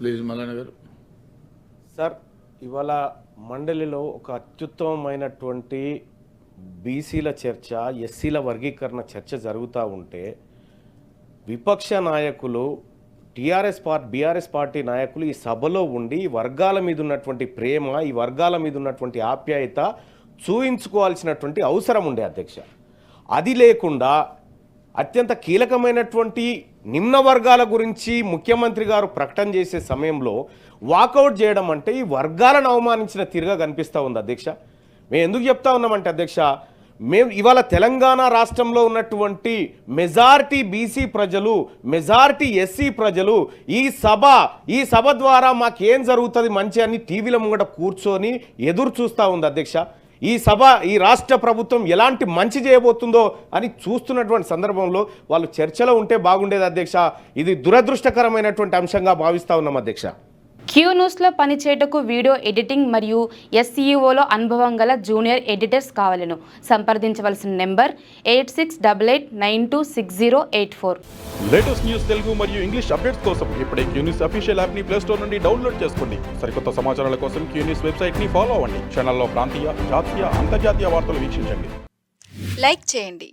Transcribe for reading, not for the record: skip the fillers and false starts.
Please Mallanna garu. Sir, ఇవాళ మండలిలో ఒక అత్యుత్తమమైనటువంటి బీసీల చర్చ, ఎస్సీల వర్గీకరణ చర్చ జరుగుతూ ఉంటే విపక్ష నాయకులు బీఆర్ఎస్ పార్టీ నాయకులు ఈ సభలో ఉండి ఈ వర్గాల మీద ఉన్నటువంటి ప్రేమ, ఈ వర్గాల మీద ఉన్నటువంటి ఆప్యాయత చూయించుకోవాల్సినటువంటి అవసరం ఉండే అధ్యక్ష. అది లేకుండా అత్యంత కీలకమైనటువంటి నిమ్న వర్గాల గురించి ముఖ్యమంత్రి గారు ప్రకటన చేసే సమయంలో వాకౌట్ చేయడం అంటే ఈ వర్గాలను అవమానించిన తీరుగా కనిపిస్తూ ఉంది అధ్యక్ష. మేము ఎందుకు చెప్తా ఉన్నామంటే అధ్యక్ష, మేము ఇవాళ తెలంగాణ రాష్ట్రంలో ఉన్నటువంటి మెజారిటీ బీసీ ప్రజలు, మెజారిటీ ఎస్సీ ప్రజలు ఈ సభ ద్వారా మాకేం జరుగుతుంది మంచి అని టీవీల ముంగట కూర్చొని ఎదురు చూస్తూ ఉంది అధ్యక్ష. ఈ రాష్ట్ర ప్రభుత్వం ఎలాంటి మంచి చేయబోతుందో అని చూస్తున్నటువంటి సందర్భంలో వాళ్ళు చర్చలో ఉంటే బాగుండేది అధ్యక్ష. ఇది దురదృష్టకరమైనటువంటి అంశంగా భావిస్తూ ఉన్నాం అధ్యక్ష. క్యూ న్యూస్లో పనిచేయటకు వీడియో ఎడిటింగ్ మరియు ఎస్సీఈఓలో అనుభవం గల జూనియర్ ఎడిటర్స్ కావాలను సంప్రదించవలసిన నెంబర్ 8688926084. లేటెస్ట్ న్యూస్ తెలుగు మరియు ఇంగ్లీష్ అప్డేట్స్ కోసం ఇప్పుడే క్యూ న్యూస్ అఫీషియల్ యాప్ ని ప్లే స్టోర్ నుండి డౌన్లోడ్ చేసుకోండి. సరికొత్త సమాచారాల కోసం క్యూ న్యూస్ వెబ్సైట్ ని ఫాలో అవ్వండి. ఛానల్లో ప్రాంతీయ, జాతీయ, అంతర్జాతీయ వార్తలు వీక్షించండి. లైక్ చేయండి.